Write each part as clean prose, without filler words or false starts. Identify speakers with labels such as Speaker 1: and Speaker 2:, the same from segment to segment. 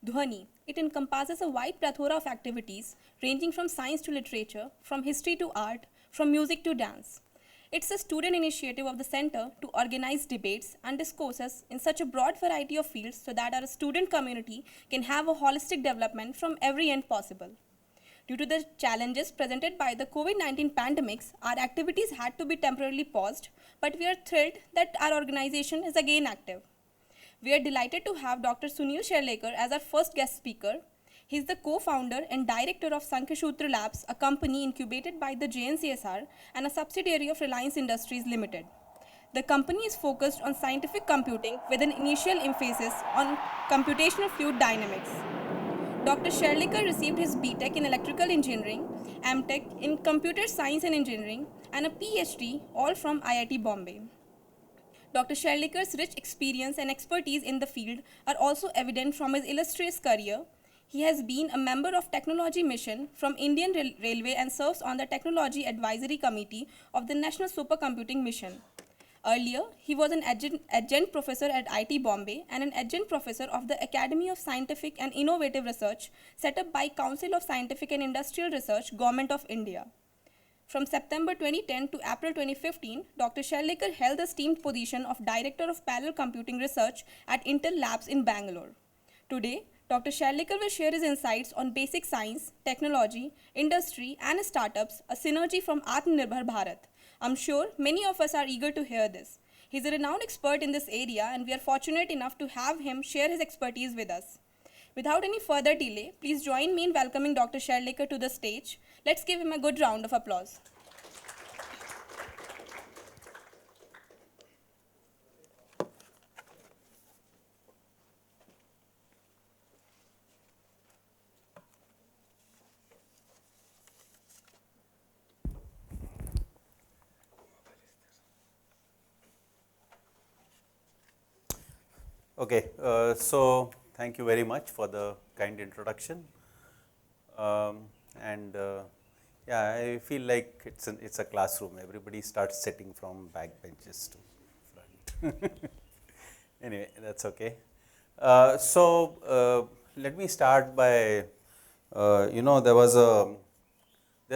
Speaker 1: Dhwani. It encompasses a wide plethora of activities ranging from science to literature, from history to art, from music to dance. It's a student initiative of the center to organize debates and discourses in such a broad variety of fields so that our student community can have a holistic development from every end possible. Due to the challenges presented by the COVID-19 pandemics, our activities had to be temporarily paused, but we are thrilled that our organization is again active. We are delighted to have Dr. Sunil Sherlekar as our first guest speaker. He is the co-founder and director of Sankhashutra Labs, a company incubated by the JNCASR and a subsidiary of Reliance Industries Limited. The company is focused on scientific computing with an initial emphasis on computational fluid dynamics. Dr. Sherlekar received his BTech in Electrical Engineering, MTech in Computer Science and Engineering, and a PhD, all from IIT Bombay. Dr. Sherlekar's rich experience and expertise in the field are also evident from his illustrious career. He has been a member of Technology Mission from Indian Railway and serves on the Technology Advisory Committee of the National Supercomputing Mission. Earlier, he was an adjunct professor at IIT Bombay and an adjunct professor of the Academy of Scientific and Innovative Research set up by Council of Scientific and Industrial Research, Government of India. From September 2010 to April 2015, Dr. Sherlekar held the esteemed position of Director of Parallel Computing Research at Intel Labs in Bangalore. Today, Dr. Sherlekar will share his insights on basic science, technology, industry, and startups, a synergy from Atmanirbhar Bharat. I'm sure many of us are eager to hear this. He's a renowned expert in this area, and we are fortunate enough to have him share his expertise with us. Without any further delay, please join me in welcoming Dr. Sherlekar to the stage. Let's give him a good round of applause.
Speaker 2: Okay, so thank you very much for the kind introduction, and yeah, I feel like it's a classroom. Everybody starts sitting from back benches to front. Anyway, that's okay. Let me start by there's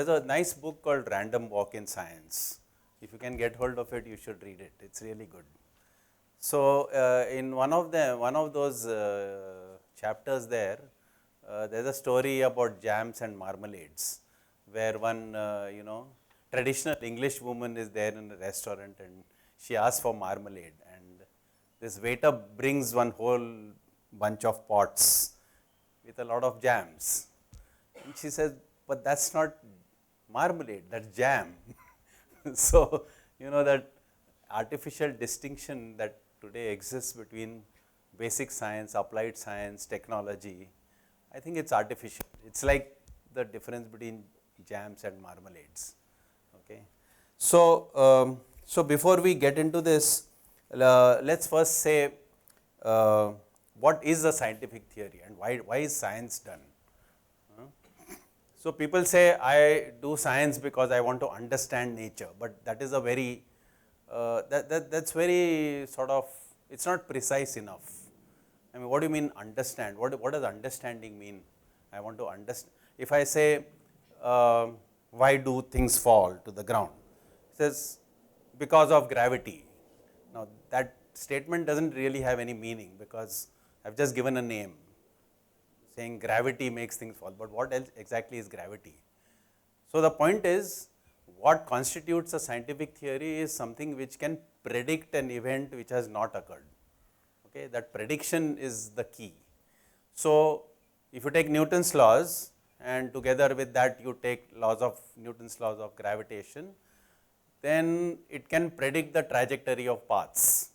Speaker 2: a nice book called Random Walk in Science. If you can get hold of it, you should read it. It's really good. So, in one of those chapters there's a story about jams and marmalades, where one traditional English woman is there in a restaurant and she asks for marmalade, and this waiter brings one whole bunch of pots with a lot of jams, and she says, but that's not marmalade, that's jam. So, that artificial distinction that today exists between basic science, applied science, technology, I think it's artificial. It's like the difference between jams and marmalades. Okay. So, before we get into this, let's first say what is a scientific theory and why is science done? So, people say I do science because I want to understand nature, but that is a very that's very sort of, it's not precise enough. I mean, what do you mean understand? What does understanding mean? I want to understand. If I say, why do things fall to the ground? It says, because of gravity. Now, that statement doesn't really have any meaning because I've just given a name saying gravity makes things fall, but what else exactly is gravity? So, the point is, what constitutes a scientific theory is something which can predict an event which has not occurred. Okay, that prediction is the key. So, if you take Newton's laws and together with that you take Newton's laws of gravitation, then it can predict the trajectory of paths.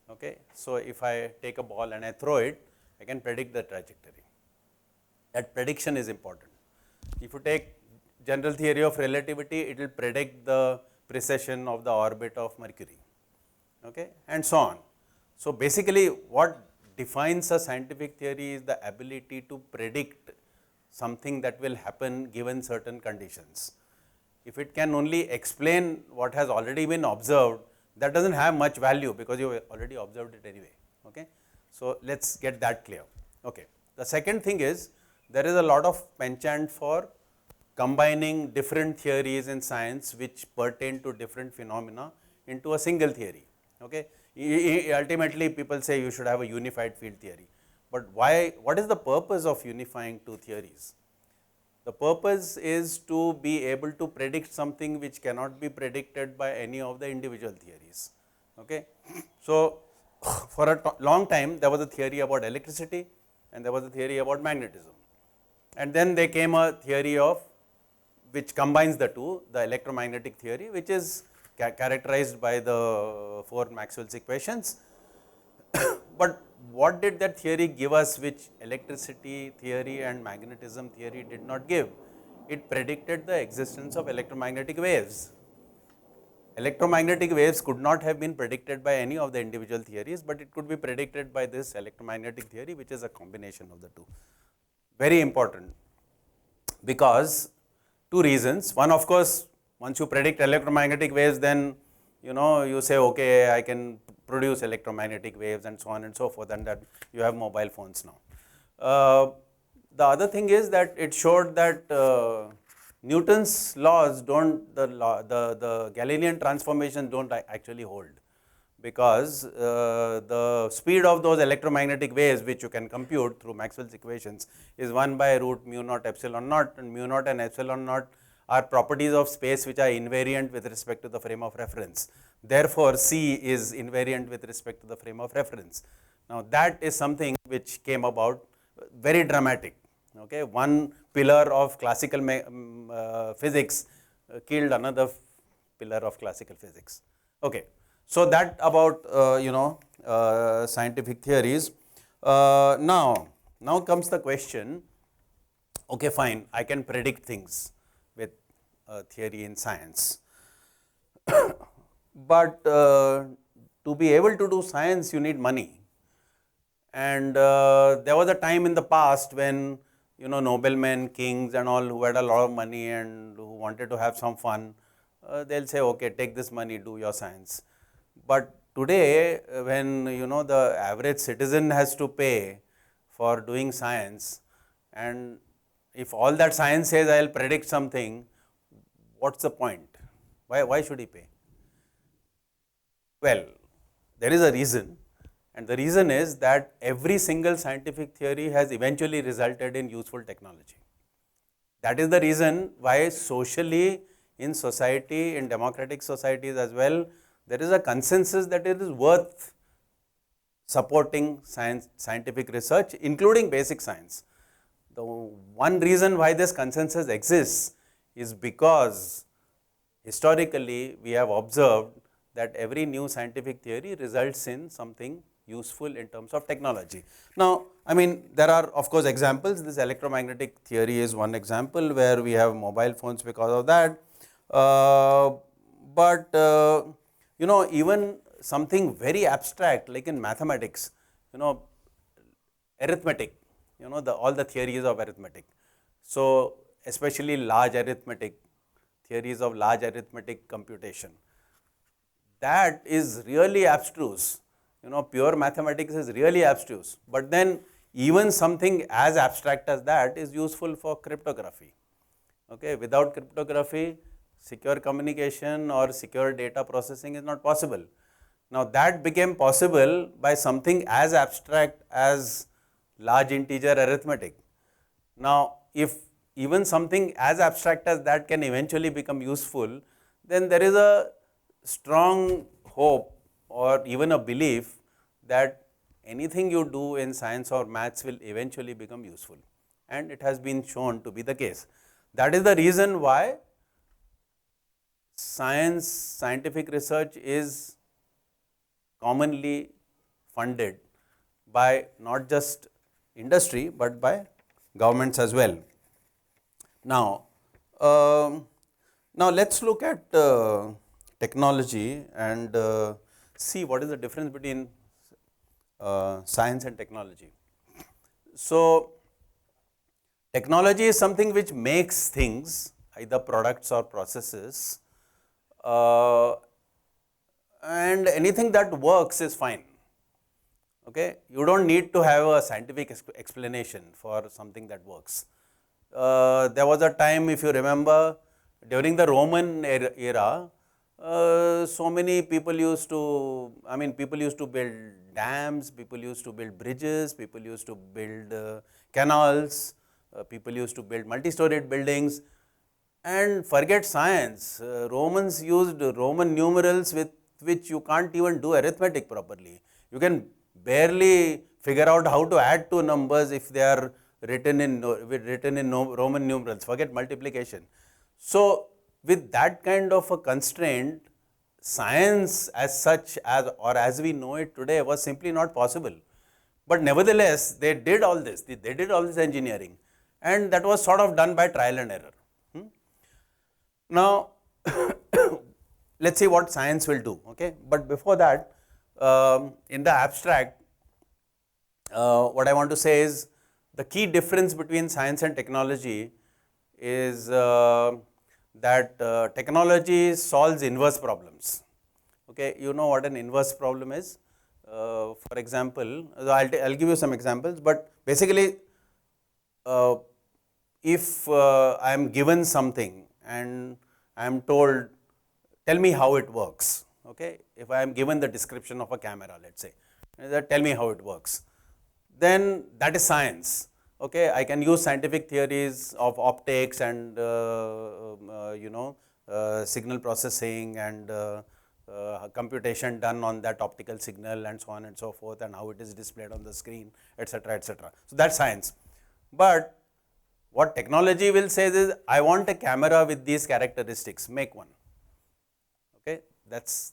Speaker 2: Okay, so if I take a ball and I throw it, I can predict the trajectory. That prediction is important. If you take general theory of relativity, it will predict the precession of the orbit of Mercury, okay, and so on. So, basically what defines a scientific theory is the ability to predict something that will happen given certain conditions. If it can only explain what has already been observed, that does not have much value because you have already observed it anyway. Okay. So, let us get that clear. Okay. The second thing is, there is a lot of penchant for combining different theories in science which pertain to different phenomena into a single theory. Okay? Ultimately, people say you should have a unified field theory. But why? What is the purpose of unifying two theories? The purpose is to be able to predict something which cannot be predicted by any of the individual theories. Okay? So, for a long time there was a theory about electricity and there was a theory about magnetism. And then there came a theory of which combines the two, the electromagnetic theory, which is characterized by the 4 Maxwell's equations. But what did that theory give us which electricity theory and magnetism theory did not give? It predicted the existence of electromagnetic waves. Electromagnetic waves could not have been predicted by any of the individual theories, but it could be predicted by this electromagnetic theory, which is a combination of the two. Very important, because 2 reasons. One, of course, once you predict electromagnetic waves, then you say, okay, I can produce electromagnetic waves and so on and so forth, and that you have mobile phones now. The other thing is that it showed that Newton's laws don't, the Galilean transformations don't actually hold, because the speed of those electromagnetic waves which you can compute through Maxwell's equations is 1 by root mu naught epsilon naught, and mu naught and epsilon naught are properties of space which are invariant with respect to the frame of reference. Therefore, C is invariant with respect to the frame of reference. Now, that is something which came about very dramatic. Okay? One pillar of classical physics killed another pillar of classical physics. Okay. So, that about scientific theories. Now comes the question, okay, fine, I can predict things with theory in science. But to be able to do science, you need money. And there was a time in the past when noblemen, kings and all who had a lot of money and who wanted to have some fun, they'll say, okay, take this money, do your science. But today, when the average citizen has to pay for doing science, and if all that science says I will predict something, what's the point? Why should he pay? Well, there is a reason, and the reason is that every single scientific theory has eventually resulted in useful technology. That is the reason why socially, in society, in democratic societies as well, there is a consensus that it is worth supporting scientific research, including basic science. The one reason why this consensus exists is because historically we have observed that every new scientific theory results in something useful in terms of technology. Now, I mean, there are of course examples. This electromagnetic theory is one example where we have mobile phones because of that. But even something very abstract like in mathematics, arithmetic, all the theories of arithmetic. So, especially large arithmetic, theories of large arithmetic computation. That is really abstruse. Pure mathematics is really abstruse. But then even something as abstract as that is useful for cryptography. Okay, without cryptography, secure communication or secure data processing is not possible. Now, that became possible by something as abstract as large integer arithmetic. Now, if even something as abstract as that can eventually become useful, then there is a strong hope or even a belief that anything you do in science or maths will eventually become useful, and it has been shown to be the case. That is the reason why scientific research is commonly funded by not just industry, but by governments as well. Now, let us look at technology and see what is the difference between science and technology. So, technology is something which makes things, either products or processes, and anything that works is fine. Okay, you don't need to have a scientific explanation for something that works. There was a time, if you remember, during the Roman era, so many people used to, people used to build dams, people used to build bridges, people used to build canals, people used to build multi-storied buildings, and forget science. Romans used Roman numerals with which you can't even do arithmetic properly. You can barely figure out how to add two numbers if they are written in Roman numerals. Forget multiplication. So, with that kind of a constraint, science as such as we know it today was simply not possible. But nevertheless, they did all this. They did all this engineering, and that was sort of done by trial and error. Now, let's see what science will do. Okay, but before that, in the abstract, what I want to say is the key difference between science and technology is that technology solves inverse problems. Okay, you know what an inverse problem is. For example, I'll give you some examples, but basically, if I am given something and I am told, tell me how it works. Okay, if I am given the description of a camera, let's say, tell me how it works, then that is science. Okay, I can use scientific theories of optics and signal processing and computation done on that optical signal and so on and so forth, and how it is displayed on the screen, etc., etc. So that's science. But what technology will say is, I want a camera with these characteristics, make one. Okay, that's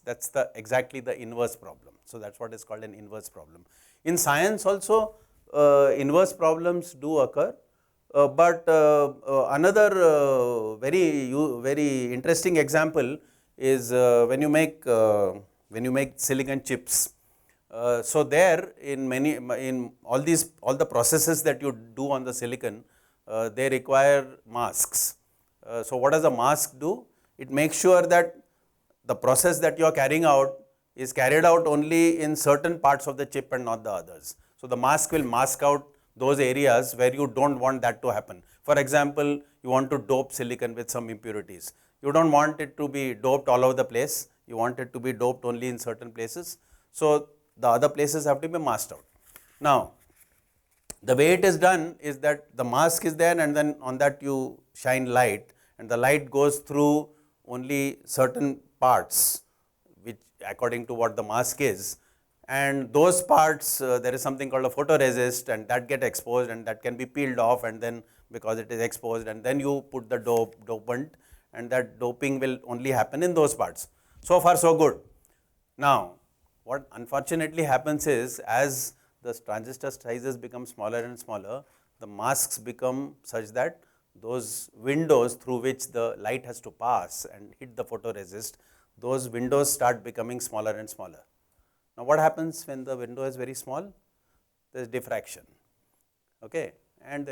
Speaker 2: exactly the inverse problem. So that's what is called an inverse problem. In science also, inverse problems do occur, but another very interesting example is when you make silicon chips. So there, in all the processes that you do on the silicon, they require masks. So what does a mask do? It makes sure that the process that you are carrying out is carried out only in certain parts of the chip and not the others. So the mask will mask out those areas where you don't want that to happen. For example, you want to dope silicon with some impurities. You don't want it to be doped all over the place. You want it to be doped only in certain places. So the other places have to be masked out. Now, the way it is done is that the mask is there, and then on that you shine light, and the light goes through only certain parts, which according to what the mask is, and those parts there is something called a photoresist, and that get exposed, and that can be peeled off, and then because it is exposed, and then you put the dopant, and that doping will only happen in those parts. So far so good. Now, what unfortunately happens is, as the transistor sizes become smaller and smaller, the masks become such that those windows through which the light has to pass and hit the photoresist, those windows start becoming smaller and smaller. Now, what happens when the window is very small? There is diffraction. Okay, and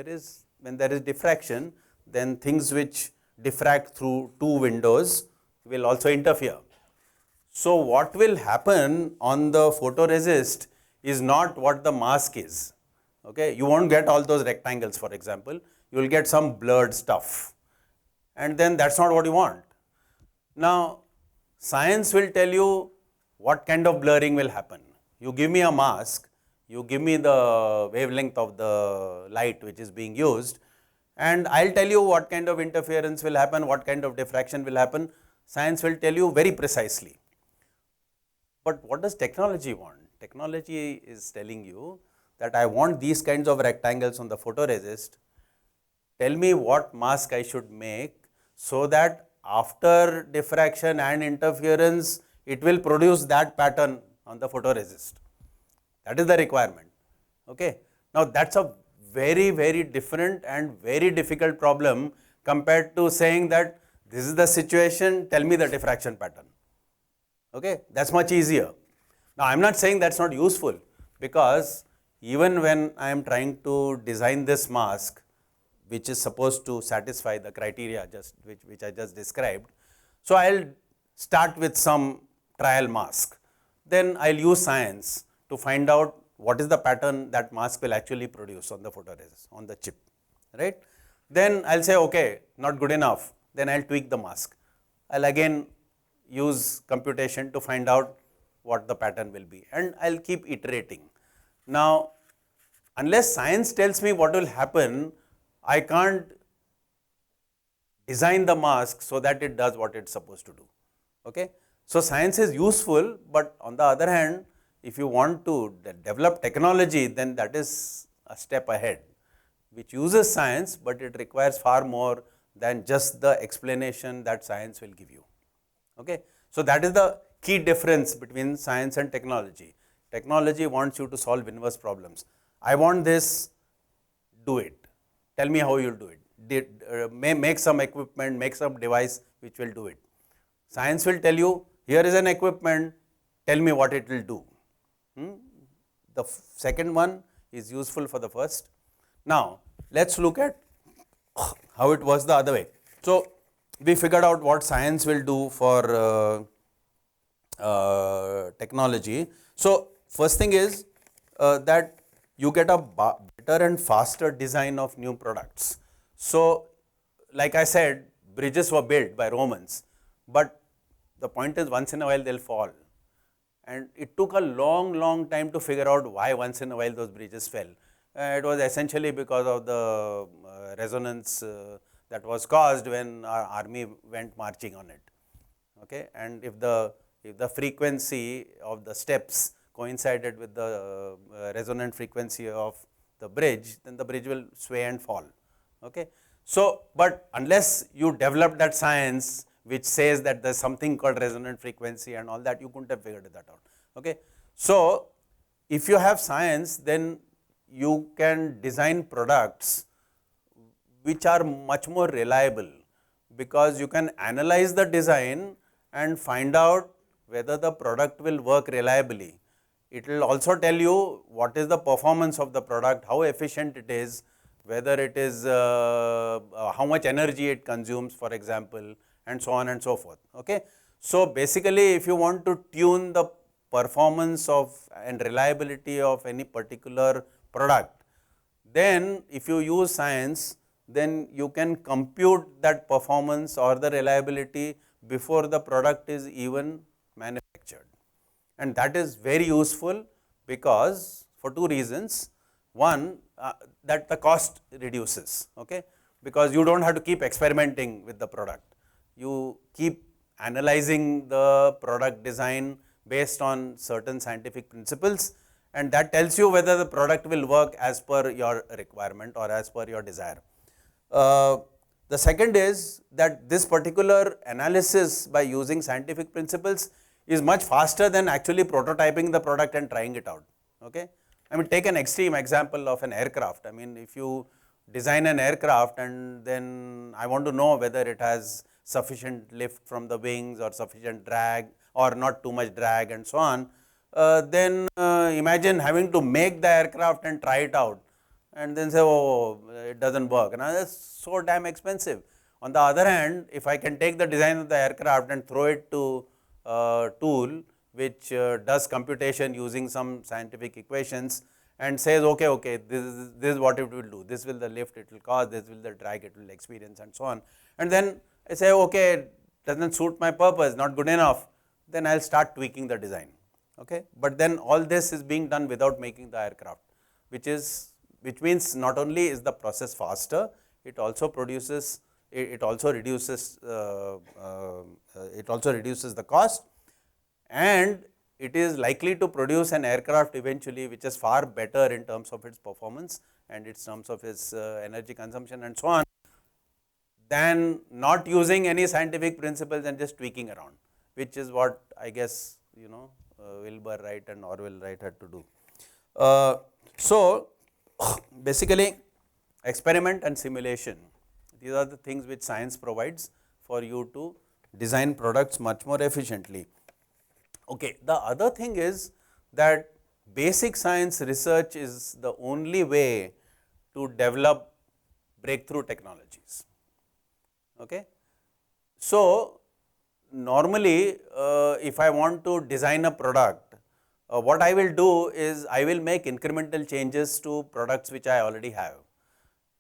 Speaker 2: when there is diffraction, then things which diffract through two windows will also interfere. So what will happen on the photoresist is not what the mask is. Okay, you won't get all those rectangles, for example. You will get some blurred stuff, and then that's not what you want. Now, science will tell you what kind of blurring will happen. You give me a mask, you give me the wavelength of the light which is being used, and I'll tell you what kind of interference will happen, what kind of diffraction will happen. Science will tell you very precisely. But what does technology want? Technology is telling you that I want these kinds of rectangles on the photoresist. Tell me what mask I should make so that after diffraction and interference, it will produce that pattern on the photoresist. That is the requirement. Okay. Now, that's a very, very different and very difficult problem compared to saying that this is the situation, tell me the diffraction pattern. Okay, that's much easier. Now, I am not saying that's not useful, because even when I am trying to design this mask, which is supposed to satisfy the criteria which I just described, so I'll start with some trial mask. Then I'll use science to find out what is the pattern that mask will actually produce on the photoresist, on the chip, right. Then I will say, okay, not good enough, then I will tweak the mask. I will again use computation to find out what the pattern will be, and I will keep iterating. Now, unless science tells me what will happen, I can't design the mask so that it does what it's supposed to do. Okay? So, science is useful, but on the other hand, if you want to develop technology, then that is a step ahead, which uses science, but it requires far more than just the explanation that science will give you. Okay? So, that is the key difference between science and technology. Technology wants you to solve inverse problems. I want this, do it. Tell me how you will do it. Make some equipment, make some device which will do it. Science will tell you, here is an equipment, tell me what it will do. The second one is useful for the first. Now, let us look at how it was the other way. So, we figured out what science will do for technology. So, first thing is that you get a better and faster design of new products. So, like I said, bridges were built by Romans, but the point is once in a while they will fall. And it took a long time to figure out why once in a while those bridges fell. It was essentially because of the resonance that was caused when our army went marching on it. Okay? And if the frequency of the steps coincided with the resonant frequency of the bridge, then the bridge will sway and fall. Okay? So, but unless you develop that science which says that there is something called resonant frequency and all that, you couldn't have figured that out. Okay? So, if you have science, then you can design products which are much more reliable, because you can analyze the design and find out whether the product will work reliably. It will also tell you what is the performance of the product, how efficient it is, whether it is how much energy it consumes, for example, and so on and so forth. Okay? So, basically if you want to tune the performance of and reliability of any particular product, then if you use science, then you can compute that performance or the reliability before the product is even manufactured. And that is very useful, because for two reasons. One, that the cost reduces, okay, because you do not have to keep experimenting with the product. You keep analyzing the product design based on certain scientific principles, and that tells you whether the product will work as per your requirement or as per your desire. The second is that this particular analysis by using scientific principles is much faster than actually prototyping the product and trying it out. Okay? I mean, take an extreme example of an aircraft. I mean, if you design an aircraft and then I want to know whether it has sufficient lift from the wings or sufficient drag or not too much drag and so on, then imagine having to make the aircraft and try it out and then say, oh, it does not work. Now, that is so damn expensive. On the other hand, if I can take the design of the aircraft and throw it to a tool which does computation using some scientific equations and says, okay, this is what it will do, this will the lift it will cause, this will the drag it will experience and so on. And then I say, okay, it does not suit my purpose, not good enough, then I will start tweaking the design. Okay? But then all this is being done without making the aircraft, which means not only is the process faster, it also reduces the cost, and it is likely to produce an aircraft eventually which is far better in terms of its performance and in terms of its energy consumption and so on, than not using any scientific principles and just tweaking around, which is what I guess Wilbur Wright and Orville Wright had to do. So, basically experiment and simulation, these are the things which science provides for you to design products much more efficiently. Okay. The other thing is that basic science research is the only way to develop breakthrough technologies. Okay. So, normally if I want to design a product, what I will do is I will make incremental changes to products which I already have,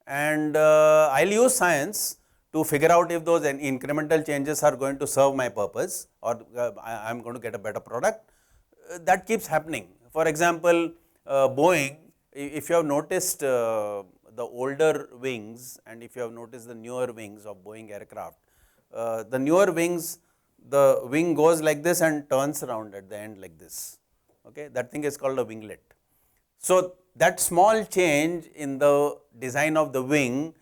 Speaker 2: and I will use science to figure out if those incremental changes are going to serve my purpose, or I am going to get a better product. That keeps happening. For example, Boeing, if you have noticed the older wings and if you have noticed the newer wings of Boeing aircraft, the newer wings, the wing goes like this and turns around at the end like this. Okay, that thing is called a winglet. So, that small change in the design of the wing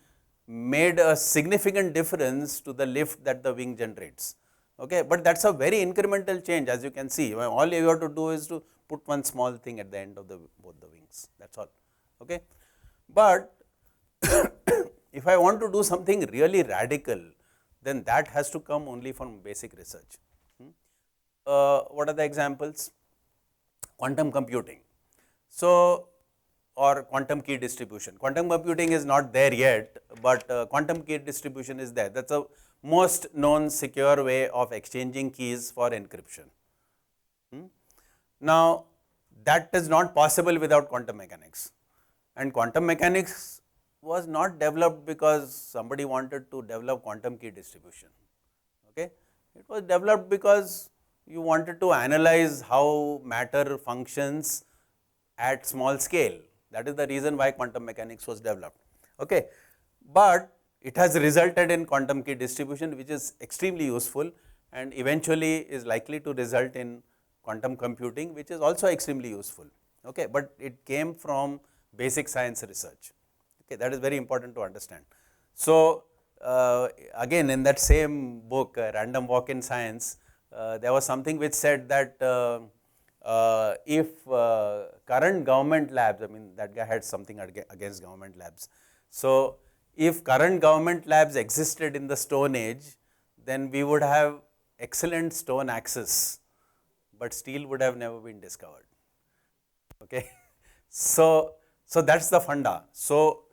Speaker 2: made a significant difference to the lift that the wing generates. Okay, but that is a very incremental change, as you can see. All you have to do is to put one small thing at the end of both the wings, that is all. Okay. But if I want to do something really radical, then that has to come only from basic research. What are the examples? Quantum computing. So, or quantum key distribution. Quantum computing is not there yet, but quantum key distribution is there. That is the most known secure way of exchanging keys for encryption. Now, that is not possible without quantum mechanics, and quantum mechanics was not developed because somebody wanted to develop quantum key distribution. Okay. It was developed because you wanted to analyze how matter functions at small scale. That is the reason why quantum mechanics was developed. Okay. But it has resulted in quantum key distribution, which is extremely useful and eventually is likely to result in quantum computing, which is also extremely useful. Okay. But it came from basic science research. Okay. That is very important to understand. So, again in that same book, Random Walk in Science, there was something which said that if current government labs, I mean that guy had something against government labs. So, if current government labs existed in the Stone Age, then we would have excellent stone axes, but steel would have never been discovered. Okay. So, that is the funda. So,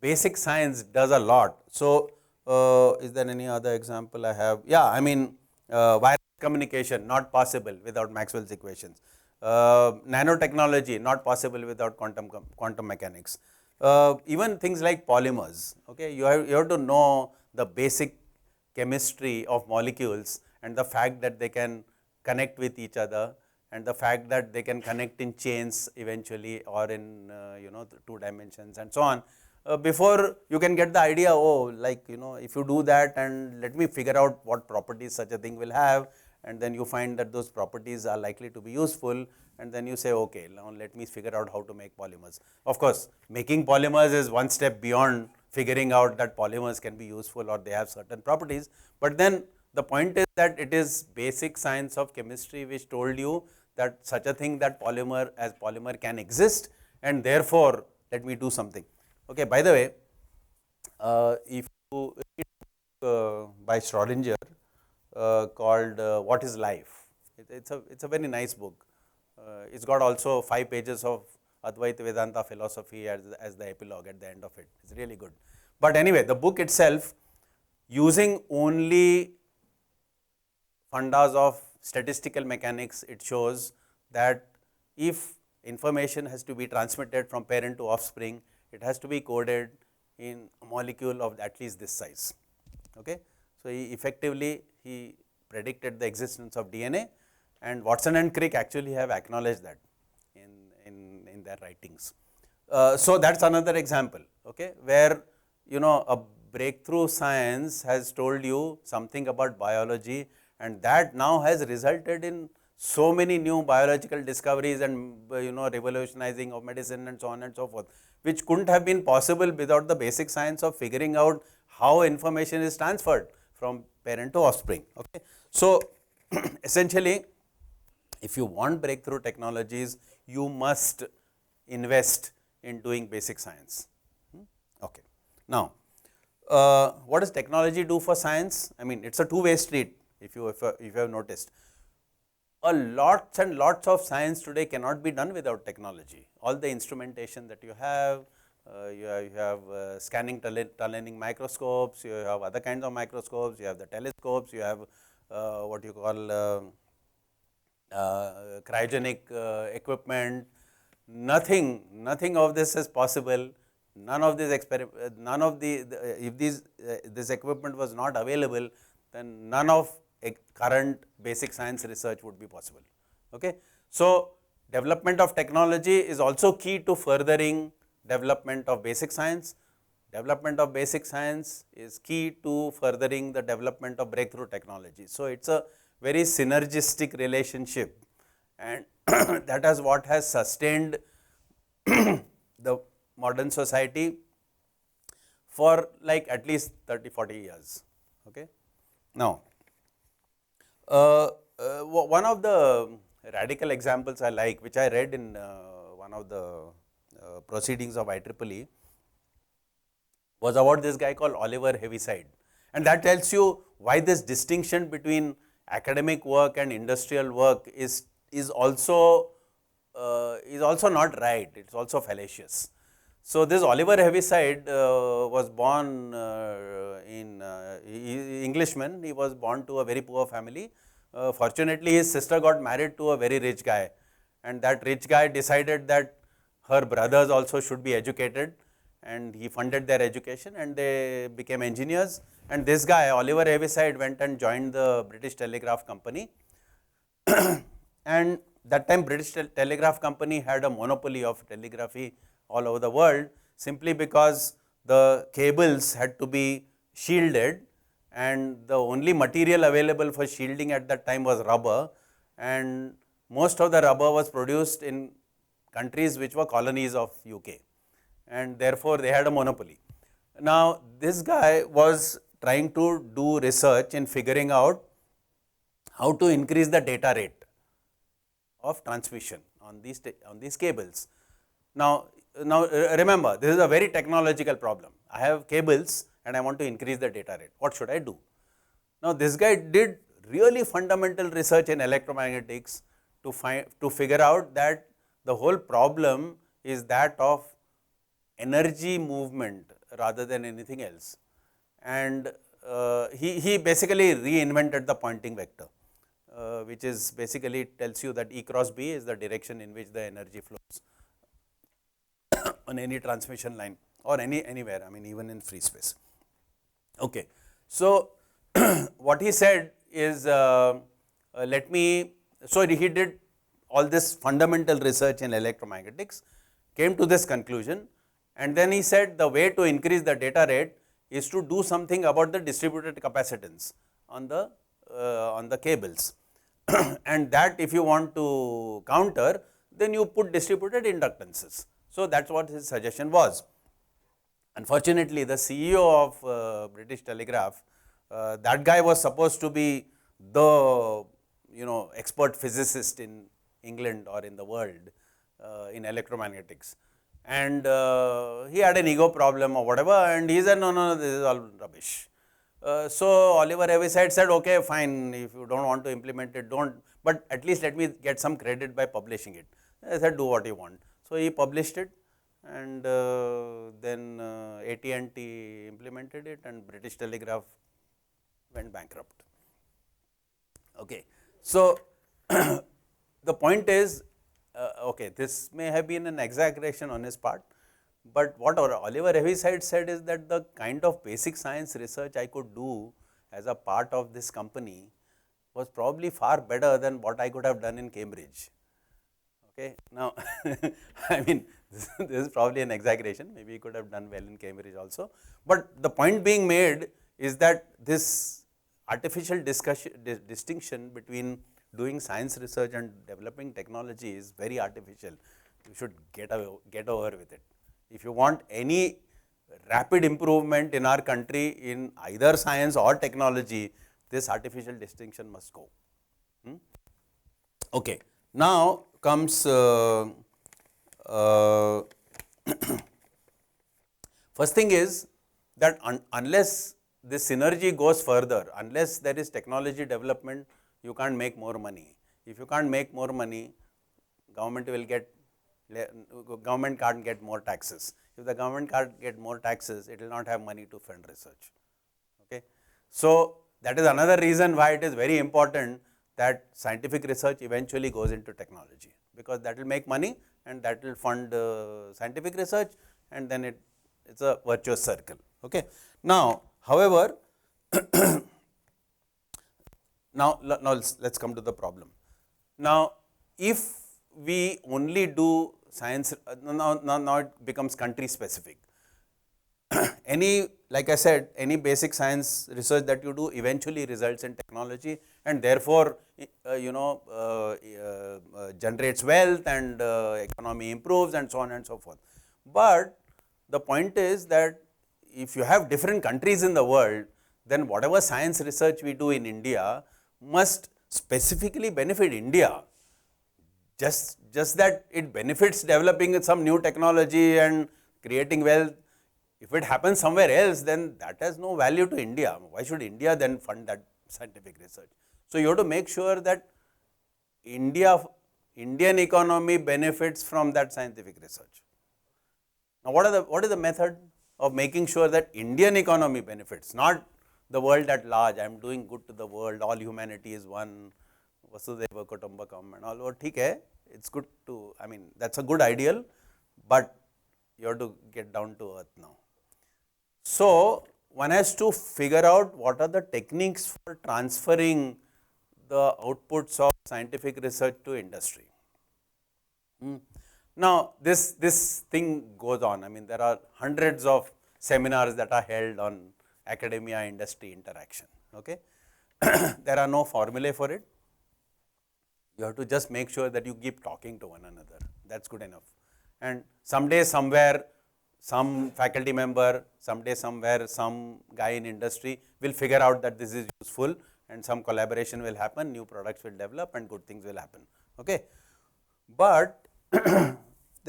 Speaker 2: basic science does a lot. So, is there any other example I have? Yeah, I mean wireless communication not possible without Maxwell's equations. Nanotechnology not possible without quantum mechanics. Even things like polymers. Okay, you have to know the basic chemistry of molecules and the fact that they can connect with each other and the fact that they can connect in chains eventually or in 2 dimensions and so on. Before you can get the idea, oh, like if you do that and let me figure out what properties such a thing will have, and then you find that those properties are likely to be useful, and then you say, okay, now let me figure out how to make polymers. Of course, making polymers is one step beyond figuring out that polymers can be useful or they have certain properties, but then the point is that it is basic science of chemistry which told you that such a thing that polymer can exist, and therefore let me do something. Okay, by the way, if you read by Schrodinger called What is Life? It's a very nice book. It's got also 5 pages of Advaita Vedanta philosophy as the epilogue at the end of it. It's really good. But anyway, the book itself, using only fundas of statistical mechanics, it shows that if information has to be transmitted from parent to offspring, it has to be coded in a molecule of at least this size. Okay. So, effectively he predicted the existence of DNA, and Watson and Crick actually have acknowledged that in their writings. So, that is another example, okay, where a breakthrough science has told you something about biology, and that now has resulted in so many new biological discoveries and revolutionizing of medicine and so on and so forth, which couldn't have been possible without the basic science of figuring out how information is transferred from parent to offspring. Okay. So, essentially if you want breakthrough technologies, you must invest in doing basic science. Okay. Now, what does technology do for science? I mean, it is a two-way street, if you have noticed. A lots and lots of science today cannot be done without technology. All the instrumentation that you have scanning tunneling microscopes, you have other kinds of microscopes, you have the telescopes, you have what you call cryogenic equipment, nothing of this is possible. None of these none of if this equipment was not available, then none of current basic science research would be possible. Okay. So, development of technology is also key to furthering development of basic science. Development of basic science is key to furthering the development of breakthrough technology. So, it is a very synergistic relationship, and that is what has sustained the modern society for like at least 30-40 years. Okay. Now, one of the radical examples I like, which I read in one of the proceedings of IEEE, was about this guy called Oliver Heaviside, and that tells you why this distinction between academic work and industrial work is also not right. It is also fallacious. So, this Oliver Heaviside was born Englishman. He was born to a very poor family. Fortunately, his sister got married to a very rich guy, and that rich guy decided that her brothers also should be educated, and he funded their education and they became engineers. And this guy, Oliver Heaviside, went and joined the British Telegraph Company. And that time British Telegraph Company had a monopoly of telegraphy all over the world, simply because the cables had to be shielded, and the only material available for shielding at that time was rubber, and most of the rubber was produced in countries which were colonies of UK, and therefore they had a monopoly. Now, this guy was trying to do research in figuring out how to increase the data rate of transmission on these cables. Now remember, this is a very technological problem. I have cables and I want to increase the data rate. What should I do? Now, this guy did really fundamental research in electromagnetics to figure out that the whole problem is that of energy movement rather than anything else. And he basically reinvented the Poynting vector, which is basically tells you that E cross B is the direction in which the energy flows on any transmission line or anywhere, I mean even in free space. Okay. So, what he said is so he did all this fundamental research in electromagnetics, came to this conclusion, and then he said the way to increase the data rate is to do something about the distributed capacitance on the cables and that if you want to counter, then you put distributed inductances. So, that is what his suggestion was. Unfortunately, the CEO of British Telegraph, that guy was supposed to be the expert physicist in England or in the world in electromagnetics, and he had an ego problem or whatever, and he said no, this is all rubbish. So, Oliver Heaviside said, okay, fine, if you do not want to implement it, don't, but at least let me get some credit by publishing it. I said, do what you want. So, he published it, and then AT&T implemented it, and British Telegraph went bankrupt. Okay. So, the point is, okay, this may have been an exaggeration on his part, but what Oliver Heaviside said is that the kind of basic science research I could do as a part of this company was probably far better than what I could have done in Cambridge. Okay. Now, I mean this is probably an exaggeration, maybe he could have done well in Cambridge also, but the point being made is that this artificial distinction between doing science research and developing technology is very artificial. You should get over with it. If you want any rapid improvement in our country in either science or technology, this artificial distinction must go. Okay. Now comes first thing is that unless this synergy goes further, unless there is technology development, you can't make more money. If you can't make more money, government can't get more taxes. If the government can't get more taxes, it will not have money to fund research. Okay. So, that is another reason why it is very important that scientific research eventually goes into technology, because that will make money and that will fund scientific research, and then it's a virtuous circle. Okay. Now, however, now let's come to the problem. Now, if we only do science, now it becomes country specific. Any, like I said, any basic science research that you do eventually results in technology, and therefore, generates wealth and economy improves and so on and so forth. But the point is that if you have different countries in the world, then whatever science research we do in India must specifically benefit India. Just that it benefits developing some new technology and creating wealth. If it happens somewhere else, then that has no value to India. Why should India then fund that scientific research? So, you have to make sure that Indian economy benefits from that scientific research. Now, what is the method of making sure that Indian economy benefits, not the world at large? I am doing good to the world, all humanity is one, Vasudhaiva Kutumbakam and all. Oh, okay, it's good to, I mean, that's a good ideal, but you have to get down to earth now. So, one has to figure out what are the techniques for transferring the outputs of scientific research to industry. Now, this thing goes on. I mean, there are hundreds of seminars that are held on academia industry interaction. Okay? There are no formulae for it. You have to just make sure that you keep talking to one another. That's good enough. And someday, somewhere, some faculty member, someday, somewhere, some guy in industry will figure out that this is useful, and some collaboration will happen, new products will develop, and good things will happen. Okay? But there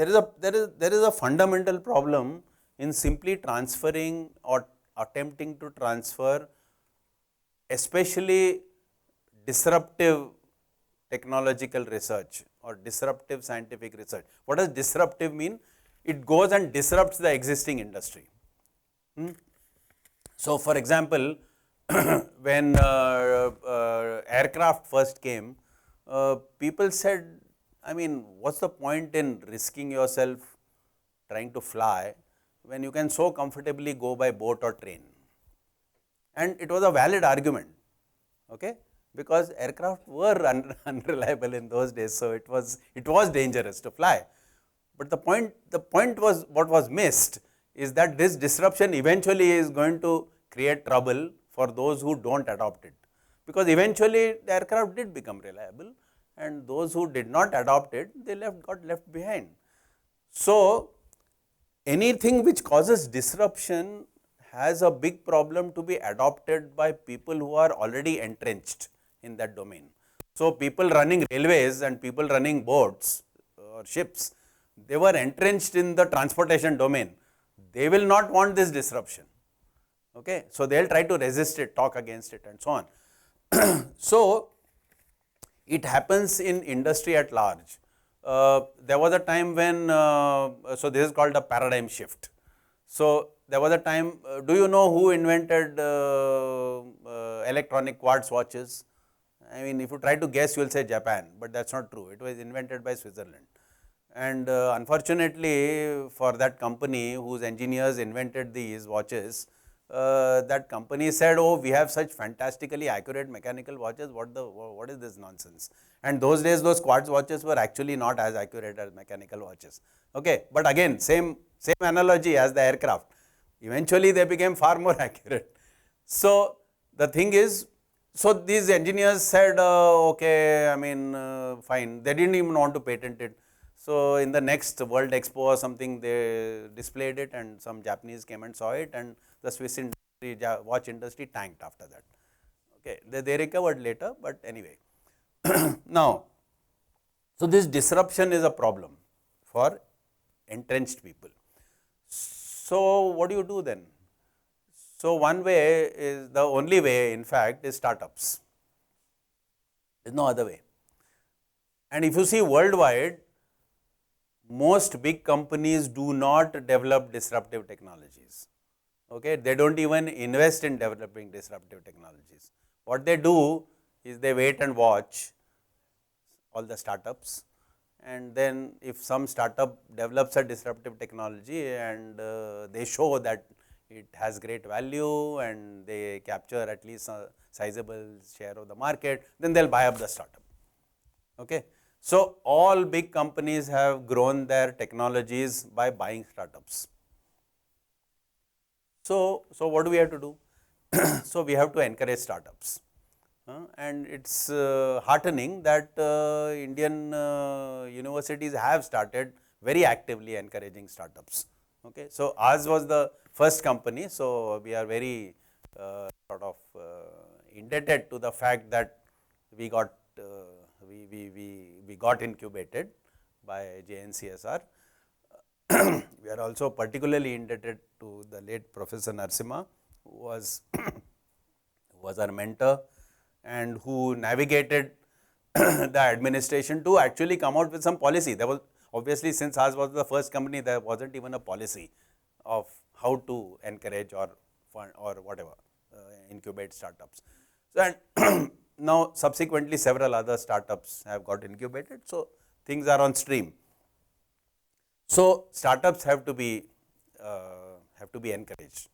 Speaker 2: is a fundamental problem in simply transferring or attempting to transfer, especially disruptive technological research or disruptive scientific research. What does disruptive mean? It goes and disrupts the existing industry. So, for example, when aircraft first came, people said, I mean, what's the point in risking yourself trying to fly when you can so comfortably go by boat or train? And it was a valid argument, okay? Because aircraft were unreliable in those days, so it was dangerous to fly. But the point was, what was missed is that this disruption eventually is going to create trouble for those who don't adopt it, because eventually the aircraft did become reliable, and those who did not adopt it, they got left behind. So, anything which causes disruption has a big problem to be adopted by people who are already entrenched in that domain. So, people running railways and people running boats or ships, they were entrenched in the transportation domain. They will not want this disruption. Okay? So, they will try to resist it, talk against it and so on. So, it happens in industry at large. There was a time when, so this is called a paradigm shift. So, there was a time, do you know who invented electronic quartz watches? I mean, if you try to guess, you will say Japan, but that is not true. It was invented by Switzerland. And unfortunately, for that company whose engineers invented these watches, that company said, oh, we have such fantastically accurate mechanical watches, what is this nonsense? And those days, those quartz watches were actually not as accurate as mechanical watches. Okay, but again, same analogy as the aircraft. Eventually, they became far more accurate. So, the thing is, so these engineers said, okay, I mean, fine. They didn't even want to patent it. So, in the next World Expo or something, they displayed it, and some Japanese came and saw it, and the Swiss industry, watch industry tanked after that. Okay, they recovered later, but anyway. Now, so this disruption is a problem for entrenched people. So, what do you do then? So, one way is, the only way in fact is startups. There is no other way. And if you see worldwide, most big companies do not develop disruptive technologies. Okay? They do not even invest in developing disruptive technologies. What they do is they wait and watch all the startups, and then if some startup develops a disruptive technology and they show that it has great value and they capture at least a sizable share of the market, then they will buy up the startup. Okay. So, all big companies have grown their technologies by buying startups. So, what do we have to do? So, we have to encourage startups. And it is heartening that Indian universities have started very actively encouraging startups. Okay. So, ours was the first company. So, we are very sort of indebted to the fact that we got we got incubated by JNCASR. We are also particularly indebted to the late Professor Narasimha, who was our mentor and who navigated the administration to actually come out with some policy. There was obviously, since ours was the first company, there wasn't even a policy of how to encourage or fund or whatever incubate startups. So, and now subsequently several other startups have got incubated. So, things are on stream. So, startups have to be encouraged.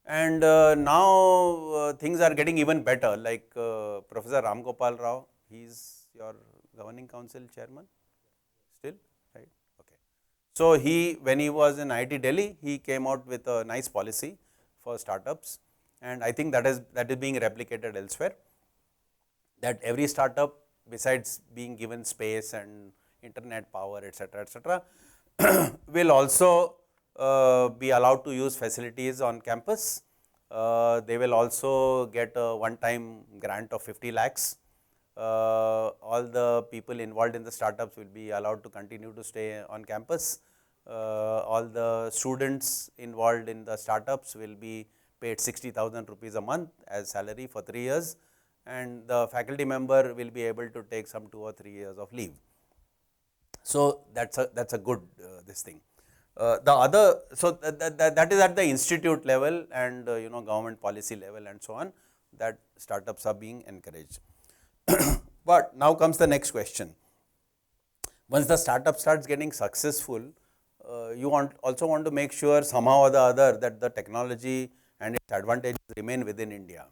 Speaker 2: And now things are getting even better, like Professor Ram Gopal Rao, he is your governing council chairman still, right? Okay. So, when he was in IIT Delhi, he came out with a nice policy for startups, and I think that is being replicated elsewhere, that every startup, besides being given space and internet power, etc., will also be allowed to use facilities on campus. They will also get a one-time grant of 50 lakhs. All the people involved in the startups will be allowed to continue to stay on campus. All the students involved in the startups will be paid 60,000 rupees a month as salary for 3 years, and the faculty member will be able to take some 2 or 3 years of leave. So, that is a good this thing. The other, so that is at the institute level and government policy level and so on, that startups are being encouraged. But now comes the next question. Once the startup starts getting successful, you also want to make sure somehow or the other that the technology and its advantages remain within India.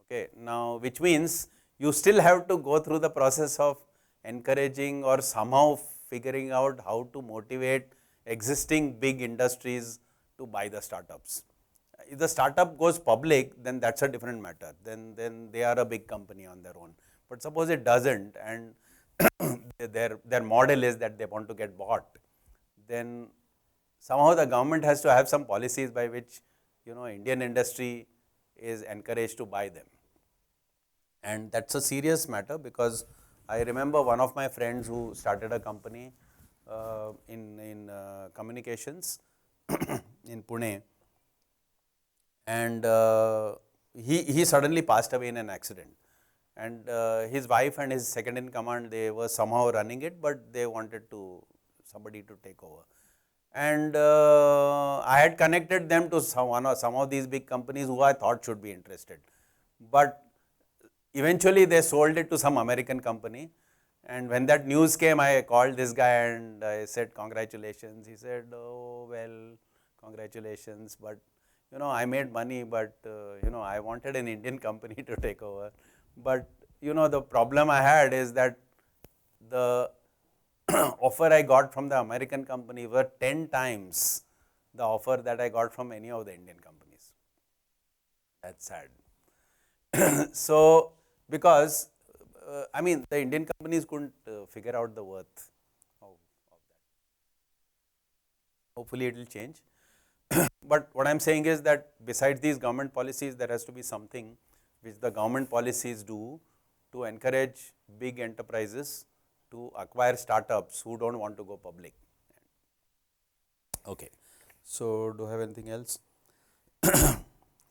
Speaker 2: Okay. Now, which means you still have to go through the process of encouraging or somehow figuring out how to motivate existing big industries to buy the startups. If the startup goes public, then that is a different matter, then they are a big company on their own. But suppose it does not, and their model is that they want to get bought, then somehow the government has to have some policies by which Indian industry is encouraged to buy them. And that is a serious matter, because I remember one of my friends who started a company in communications in Pune, and he suddenly passed away in an accident, and his wife and his second in command, they were somehow running it, but they wanted somebody to take over. And I had connected them to some of these big companies who I thought should be interested, but eventually they sold it to some American company. And when that news came, I called this guy and I said, congratulations. He said, oh, well, congratulations, but I made money, but I wanted an Indian company to take over. But the problem I had is that the offer I got from the American company were 10 times the offer that I got from any of the Indian companies. That's sad. So, because I mean, the Indian companies couldn't figure out the worth of that. Hopefully, it will change. But what I am saying is that besides these government policies, there has to be something which the government policies do to encourage big enterprises to acquire startups who do not want to go public. Okay. So, do I have anything else?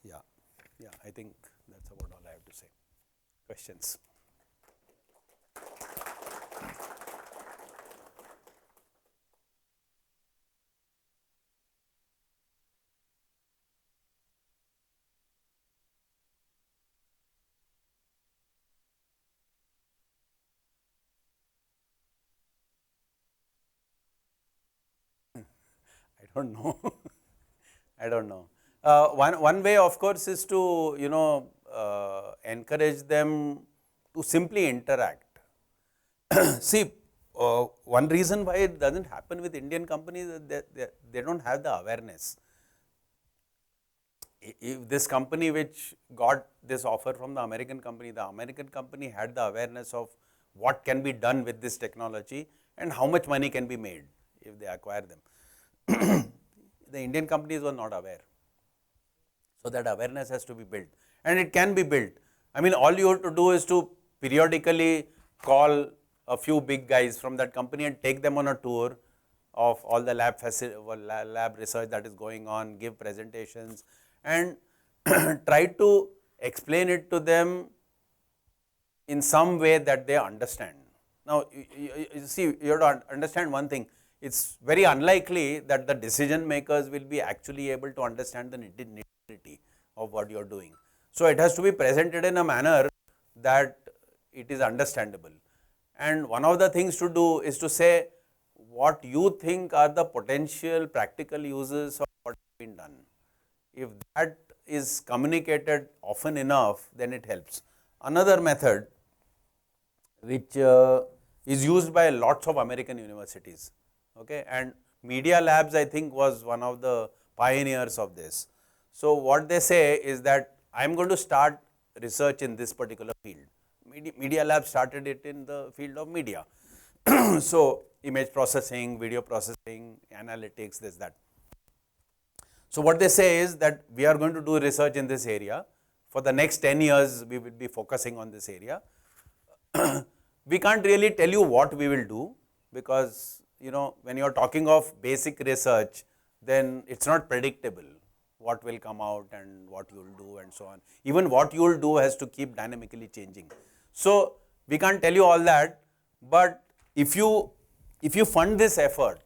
Speaker 2: Yeah, I think that is about all I have to say. Questions? don't know. I don't know. One way, of course, is to encourage them to simply interact. See, one reason why it doesn't happen with Indian companies is that they don't have the awareness. If this company which got this offer from the American company had the awareness of what can be done with this technology and how much money can be made if they acquire them. The Indian companies were not aware. So that awareness has to be built, and it can be built. I mean, all you have to do is to periodically call a few big guys from that company and take them on a tour of all the lab research that is going on, give presentations, and try to explain it to them in some way that they understand. Now, you see, you have to understand one thing. It's very unlikely that the decision makers will be actually able to understand the nitty-gritty of what you are doing. So, it has to be presented in a manner that it is understandable. And one of the things to do is to say what you think are the potential practical uses of what has been done. If that is communicated often enough, then it helps. Another method which is used by lots of American universities, okay, and Media Labs, I think, was one of the pioneers of this. So, what they say is that I am going to start research in this particular field. Media Lab started it in the field of media. So, image processing, video processing, analytics, this, that. So, what they say is that we are going to do research in this area. For the next 10 years, we will be focusing on this area. We can't really tell you what we will do, because when you are talking of basic research, then it's not predictable what will come out and what you will do and so on. Even what you will do has to keep dynamically changing. So, we can't tell you all that, but if you fund this effort,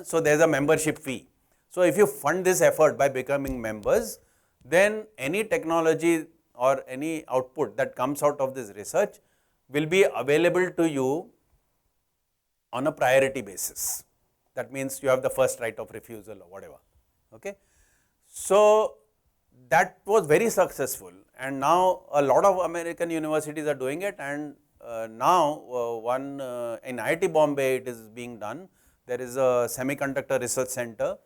Speaker 2: so there is a membership fee. So, if you fund this effort by becoming members, then any technology or any output that comes out of this research will be available to you on a priority basis. That means you have the first right of refusal or whatever. Okay. So, that was very successful, and now a lot of American universities are doing it, and now one in IIT Bombay it is being done. There is a semiconductor research center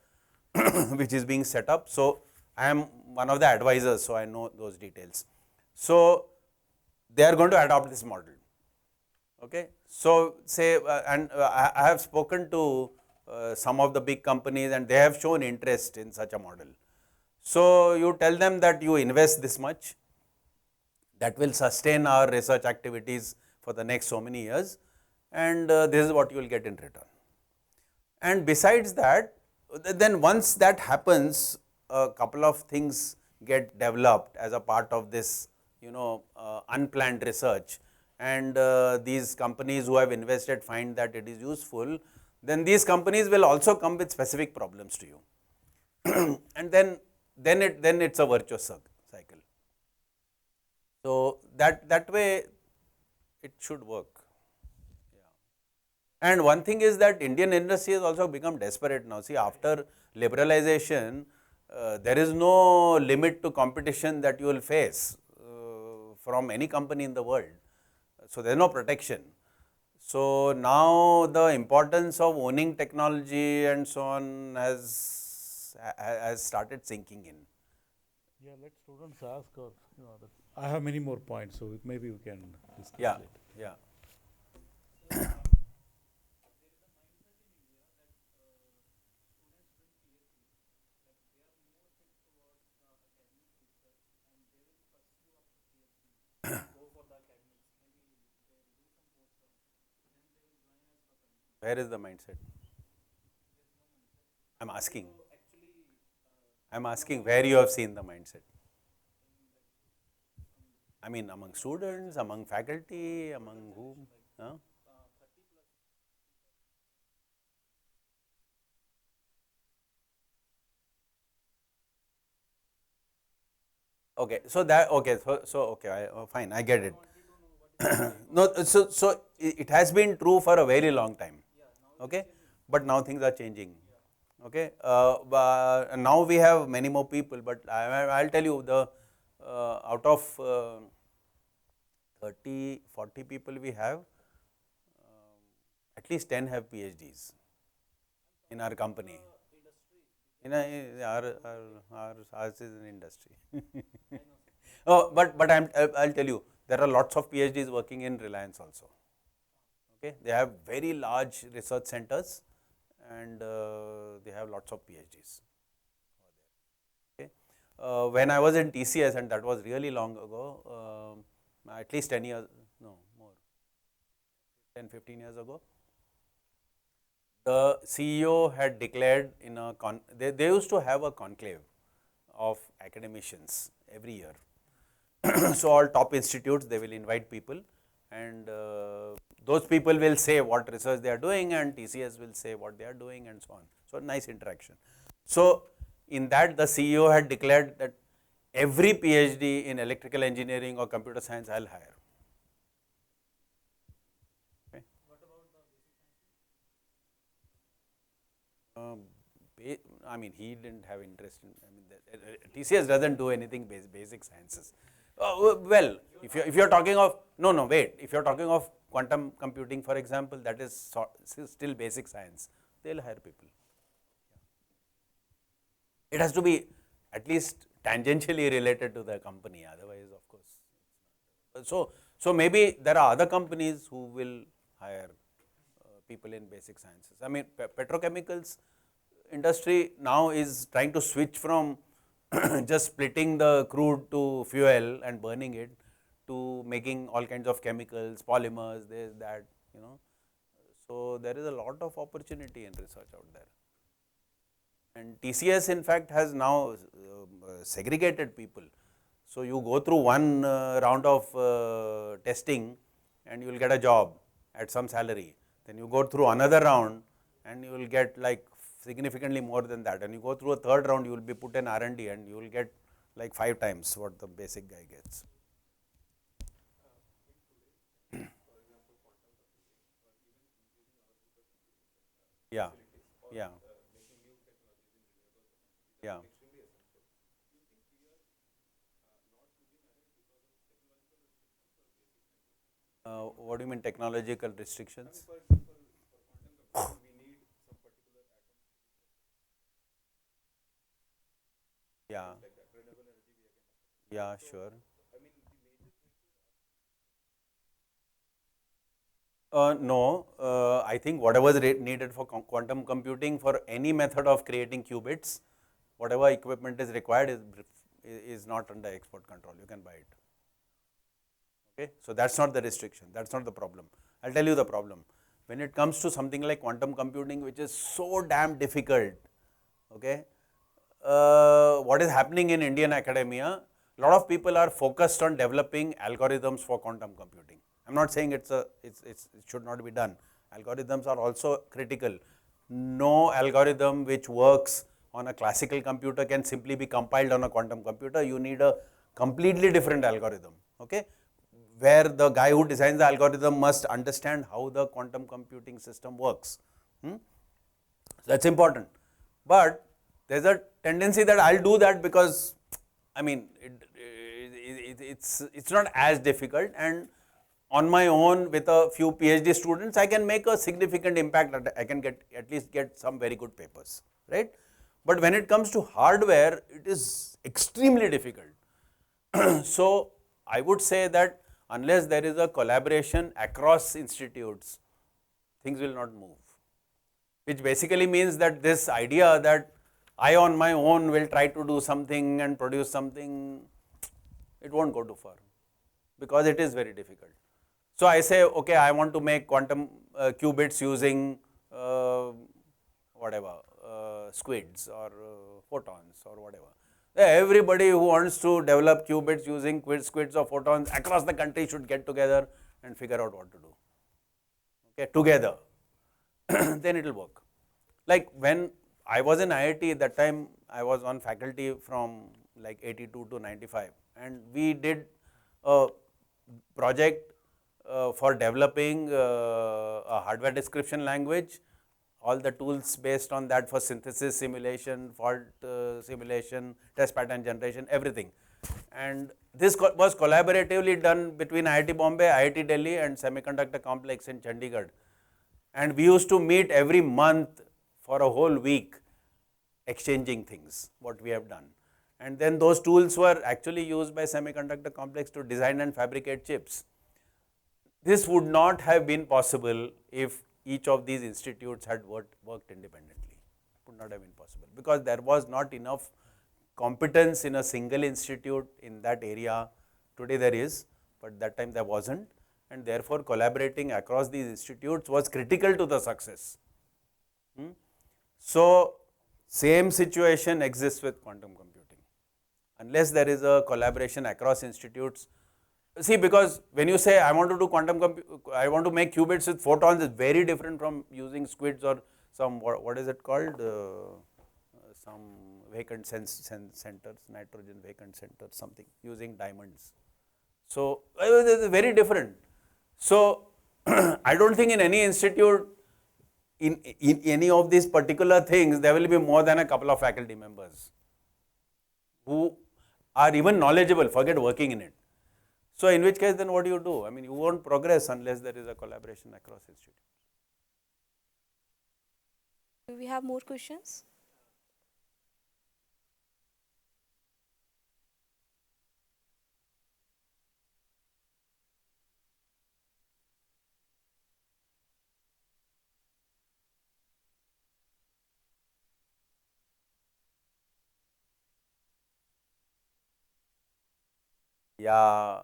Speaker 2: which is being set up. So, I am one of the advisors, so I know those details. So, they are going to adopt this model. Okay. So, say I have spoken to some of the big companies, and they have shown interest in such a model. So, you tell them that you invest this much, that will sustain our research activities for the next so many years, and this is what you will get in return. And besides that, then once that happens, a couple of things get developed as a part of this unplanned research, and these companies who have invested find that it is useful, then these companies will also come with specific problems to you. And then it's a virtuous cycle. So, that way it should work. Yeah. And one thing is that Indian industry has also become desperate now. See, after liberalization, there is no limit to competition that you will face from any company in the world. So, there is no protection. So, now the importance of owning technology and so on has started sinking in.
Speaker 3: Yeah, let students ask, or I have many more points, so maybe we can discuss
Speaker 2: Yeah,
Speaker 3: later.
Speaker 2: yeah. Where is the mindset? I am asking where you have seen the mindset. I mean, among students, among faculty, among whom? Huh? Okay, so fine, I get it. No, so it has been true for a very long time. Okay, but now things are changing. Okay. Now we have many more people, but I will tell you the out of 30, 40 people we have, at least 10 have PhDs in our company. Ours is an industry. Oh, but I'll tell you, there are lots of PhDs working in Reliance also. Okay, they have very large research centers, and they have lots of PhDs. Okay. When I was in TCS, and that was really long ago, at least 10 years, no more, 10, 15 years ago, the CEO had declared in a they used to have a conclave of academicians every year. So all top institutes, they will invite people, and those people will say what research they are doing, and TCS will say what they are doing, and so on. So nice interaction. So in that, the CEO had declared that every PhD in electrical engineering or computer science I'll hire. Okay. I mean, he didn't have interest in. I mean, TCS doesn't do anything basic sciences. Well, if you're talking of wait, if you're talking of quantum computing, for example, that is still basic science. They'll hire people. It has to be at least tangentially related to the company. Otherwise, of course. So maybe there are other companies who will hire people in basic sciences. I mean, petrochemicals industry now is trying to switch from just splitting the crude to fuel and burning it to making all kinds of chemicals, polymers, this, that, So there is a lot of opportunity in research out there. And TCS in fact has now segregated people. So you go through one round of testing and you will get a job at some salary. Then you go through another round and you will get like significantly more than that, and you go through a third round, you will be put in R&D and you will get like 5 times what the basic guy gets. Yeah, yeah, yeah. What do you mean technological restrictions? Yeah, yeah, sure. No, I think whatever is needed for quantum computing for any method of creating qubits, whatever equipment is required is not under export control. You can buy it. Okay, so that's not the restriction. That's not the problem. I'll tell you the problem. When it comes to something like quantum computing, which is so damn difficult, okay, what is happening in Indian academia? A lot of people are focused on developing algorithms for quantum computing. I'm not saying it should not be done. Algorithms are also critical. No algorithm which works on a classical computer can simply be compiled on a quantum computer. You need a completely different algorithm, okay, where the guy who designs the algorithm must understand how the quantum computing system works. That's important. But there's a tendency that I'll do that because, I mean, it's not as difficult, and on my own with a few PhD students, I can make a significant impact. I can at least get some very good papers, right? But when it comes to hardware, it is extremely difficult. So I would say that unless there is a collaboration across institutes, things will not move. Which basically means that this idea that I on my own will try to do something and produce something, it won't go too far because it is very difficult. So I say, okay, I want to make quantum qubits using whatever, squids or photons or whatever. Everybody who wants to develop qubits using squids or photons across the country should get together and figure out what to do. Okay, together, then it will work. Like when I was in IIT, that time I was on faculty from like 82 to 95, and we did a project for developing a hardware description language all the tools based on that for synthesis simulation, fault simulation, test pattern generation, everything. And this was collaboratively done between IIT Bombay, IIT Delhi and Semiconductor Complex in Chandigarh. And we used to meet every month for a whole week exchanging things, what we have done. And then those tools were actually used by Semiconductor Complex to design and fabricate chips. This would not have been possible if each of these institutes had worked independently. It would not have been possible because there was not enough competence in a single institute in that area. Today there is, but that time there wasn't, and therefore collaborating across these institutes was critical to the success. So, same situation exists with quantum computing. Unless there is a collaboration across institutes. See, because when you say I want to do I want to make qubits with photons, it's very different from using squids or some, what is it called, some vacant centers, nitrogen vacant centers, something, using diamonds. So, it's very different. So, I don't think in any institute, in any of these particular things, there will be more than a couple of faculty members who are even knowledgeable, forget working in it. So, in which case then what do you do? I mean, you won't progress unless there is a collaboration across institutes.
Speaker 1: Do we have more questions?
Speaker 2: Yeah,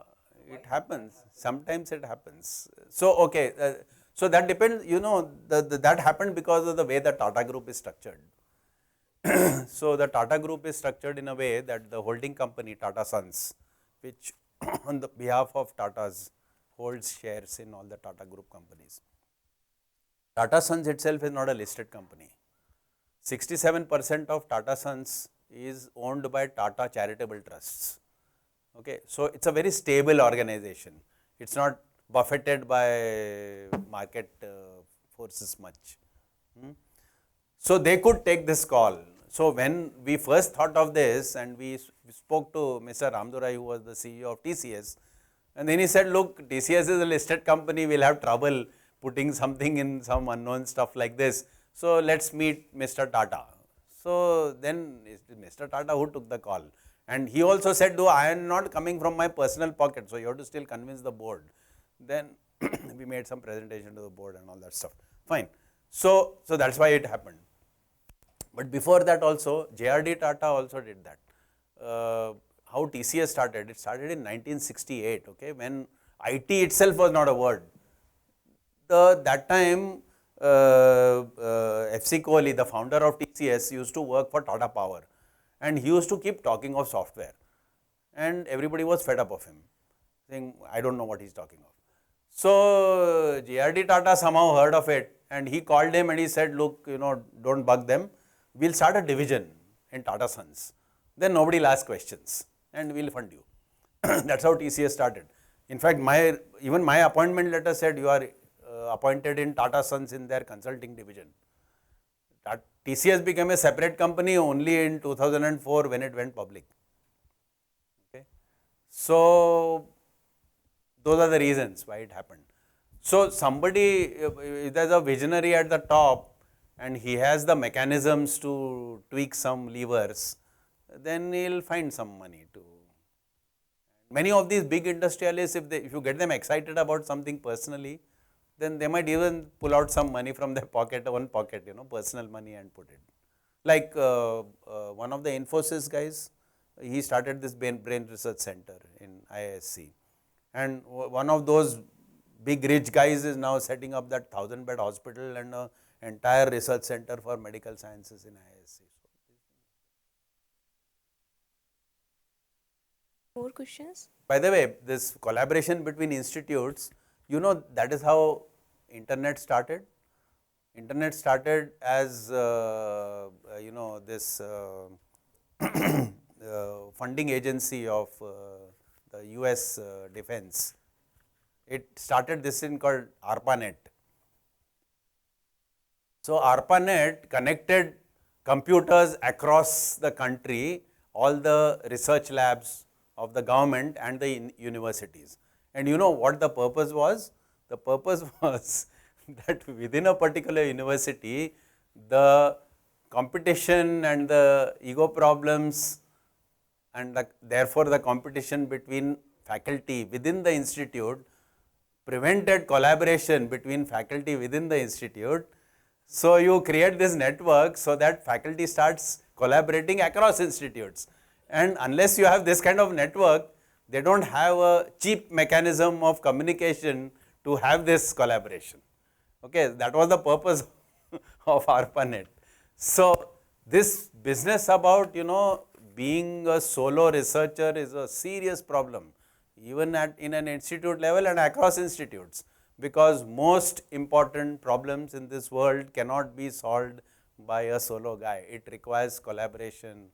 Speaker 2: it happens. Sometimes it happens. So, okay. So, that depends, that happened because of the way the Tata Group is structured. So, the Tata Group is structured in a way that the holding company, Tata Sons, which on the behalf of Tatas holds shares in all the Tata Group companies. Tata Sons itself is not a listed company. 67% of Tata Sons is owned by Tata Charitable Trusts. Okay. So, it is a very stable organization. It is not buffeted by market forces much. So, they could take this call. So, when we first thought of this and we spoke to Mr. Ramdurai, who was the CEO of TCS, and then he said, look, TCS is a listed company, we will have trouble putting something in some unknown stuff like this. So, let us meet Mr. Tata. So, then Mr. Tata who took the call. And he also said, no, I am not coming from my personal pocket, so you have to still convince the board. Then we made some presentation to the board and all that stuff. Fine. So that is why it happened. But before that also, JRD Tata also did that. How TCS started? It started in 1968, okay, when IT itself was not a word. That time, FC Kohli, the founder of TCS, used to work for Tata Power. And he used to keep talking of software, and everybody was fed up of him, saying, I don't know what he's talking of. So, JRD Tata somehow heard of it, and he called him and he said, look, don't bug them, we'll start a division in Tata Sons. Then nobody will ask questions and we'll fund you. That's how TCS started. In fact, even my appointment letter said you are appointed in Tata Sons in their consulting division. TCS became a separate company only in 2004 when it went public. Okay. So, those are the reasons why it happened. So, somebody, if there is a visionary at the top and he has the mechanisms to tweak some levers, then he will find some money to. Many of these big industrialists, if you get them excited about something personally, then they might even pull out some money from their pocket, personal money, and put it. Like one of the Infosys guys, he started this brain research center in IISc. And one of those big rich guys is now setting up that 1,000-bed hospital and an entire research center for medical sciences in IISc.
Speaker 1: More questions?
Speaker 2: By the way, this collaboration between institutes, that is how internet started. Internet started as this funding agency of the US defense. It started this thing called ARPANET. So ARPANET connected computers across the country, all the research labs of the government and the universities. And you know what the purpose was? The purpose was that within a particular university, the competition and the ego problems and therefore the competition between faculty within the institute prevented collaboration between faculty within the institute. So you create this network so that faculty starts collaborating across institutes. And unless you have this kind of network, they don't have a cheap mechanism of communication to have this collaboration. Okay, that was the purpose of ARPANET. So this business about, being a solo researcher is a serious problem, even in an institute level and across institutes, because most important problems in this world cannot be solved by a solo guy. It requires collaboration,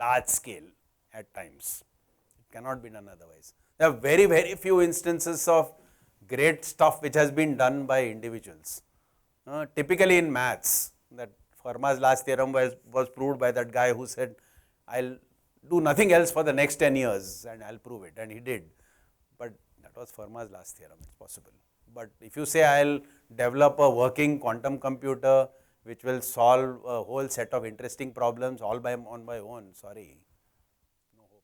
Speaker 2: large scale at times. It cannot be done otherwise. There are very, very few instances of great stuff which has been done by individuals. Typically in maths, that Fermat's last theorem was proved by that guy who said, I'll do nothing else for the next 10 years and I'll prove it, and he did. But that was Fermat's last theorem, it's possible. But if you say I'll develop a working quantum computer which will solve a whole set of interesting problems all on my own, sorry, no hope.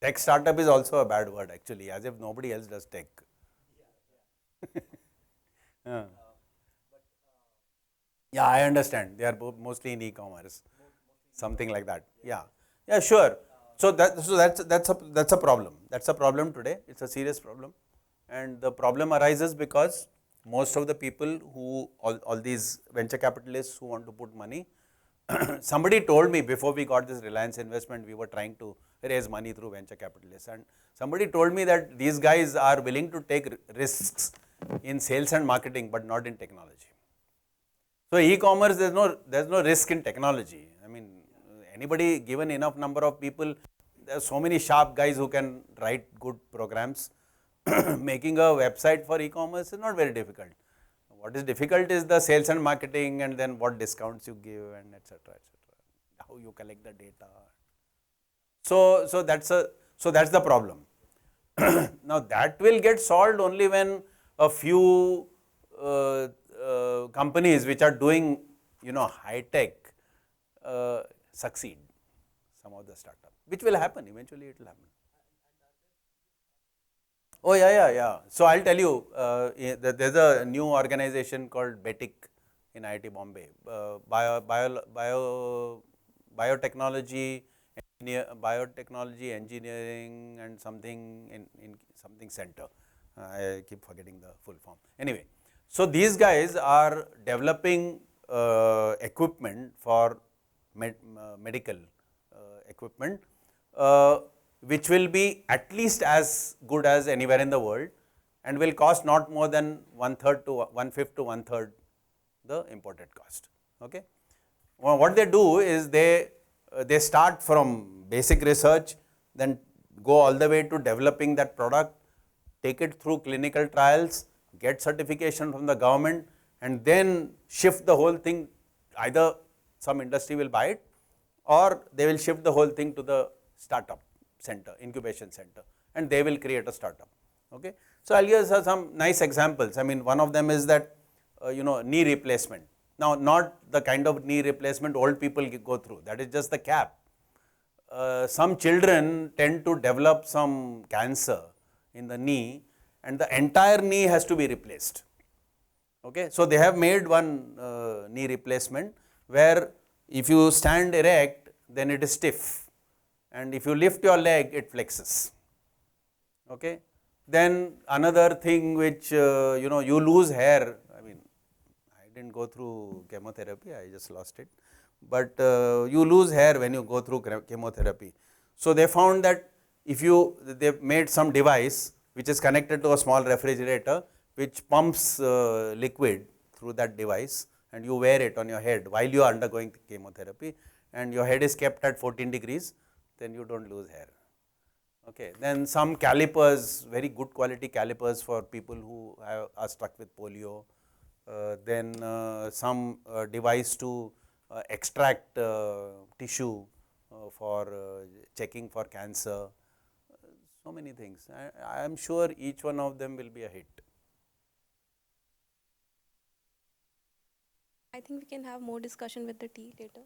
Speaker 2: Tech startup is also a bad word actually, as if nobody else does tech. Yeah, I understand. They are mostly in e-commerce, something like that. Yeah, sure. So that's a problem. That's a problem today. It's a serious problem, and the problem arises because most of the people who all these venture capitalists who want to put money. Somebody told me before we got this Reliance investment, we were trying to raise money through venture capitalists, and somebody told me that these guys are willing to take risks in sales and marketing, but not in technology. So e-commerce, there's no risk in technology. I mean, anybody given enough number of people, there are so many sharp guys who can write good programs. Making a website for e-commerce is not very difficult. What is difficult is the sales and marketing, and then what discounts you give, and etc. How you collect the data. So that's the problem. Now that will get solved only when a few companies which are doing high tech succeed, some of the startup, which will happen eventually. It will happen. Oh yeah. So I'll tell you, there's a new organization called BETIC in IIT Bombay, biotechnology engineering and something in something center. I keep forgetting the full form. Anyway, so these guys are developing equipment for medical equipment, which will be at least as good as anywhere in the world, and will cost not more than 1/3 to 1/5 to 1/3 the imported cost. Okay. Well, what they do is they start from basic research, then go all the way to developing that product, take it through clinical trials, get certification from the government, and then shift the whole thing. Either some industry will buy it, or they will shift the whole thing to the startup center, incubation center, and they will create a startup. Okay. So I'll give some nice examples. I mean, one of them is that knee replacement. Now, not the kind of knee replacement old people go through. That is just the cap. Some children tend to develop some cancer in the knee, and the entire knee has to be replaced. Okay. So they have made one knee replacement where if you stand erect, then it is stiff, and if you lift your leg, it flexes. Okay. Then another thing which you lose hair. I mean, I didn't go through chemotherapy, I just lost it, but you lose hair when you go through chemotherapy. So they found that they've made some device which is connected to a small refrigerator which pumps liquid through that device and you wear it on your head while you are undergoing the chemotherapy and your head is kept at 14 degrees, then you do not lose hair. Okay. Then some calipers, very good quality calipers for people who are stuck with polio. Then some device to extract tissue for checking for cancer. So many things. I am sure each one of them will be a hit.
Speaker 1: I think we can have more discussion with the tea later.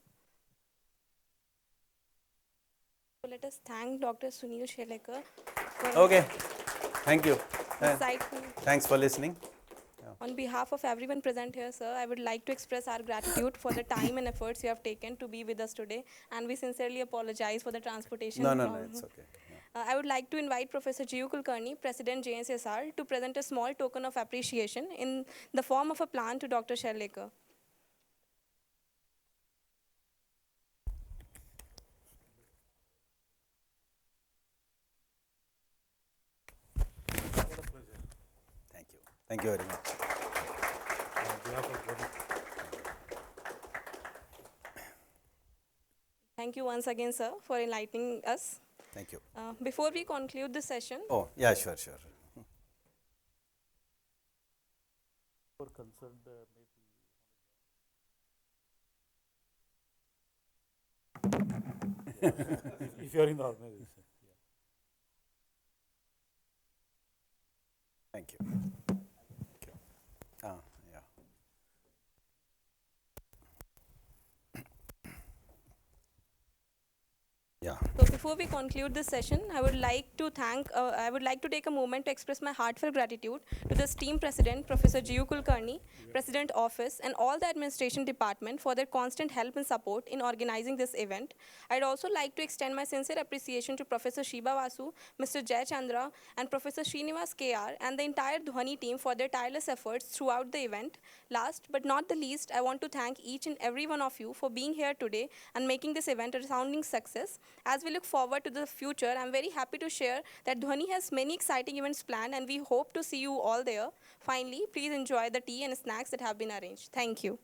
Speaker 1: So let us thank Dr. Sunil Shelekar for
Speaker 2: Okay. Thank you.
Speaker 1: insightful.
Speaker 2: Thanks for listening.
Speaker 1: On behalf of everyone present here, sir, I would like to express our gratitude for the time and efforts you have taken to be with us today, and we sincerely apologize for the transportation
Speaker 2: No,
Speaker 1: problem.
Speaker 2: it's okay.
Speaker 1: I would like to invite Professor G.U. Kulkarni, President JNCASR, to present a small token of appreciation in the form of a plant to Dr. Shelekar.
Speaker 2: Thank you. Thank you very much.
Speaker 1: Thank you once again, sir, for enlightening us.
Speaker 2: Thank you.
Speaker 1: Before we conclude this session,
Speaker 2: Oh, yeah, sure.
Speaker 3: For concerned, maybe if you are in the organization.
Speaker 2: Thank you. Yeah. Yeah.
Speaker 1: so before we conclude this session, I would like to take a moment to express my heartfelt gratitude to the esteemed President, Professor G.U. Kulkarni, President Office, and all the administration department for their constant help and support in organizing this event. I'd also like to extend my sincere appreciation to Professor Shiba Vasu, Mr. Jay Chandra, and Professor Srinivas KR, and the entire Dhwani team for their tireless efforts throughout the event. Last but not the least, I want to thank each and every one of you for being here today and making this event a resounding success. As we look forward to the future, I'm very happy to share that Dhwani has many exciting events planned, and we hope to see you all there. Finally, please enjoy the tea and snacks that have been arranged. Thank you.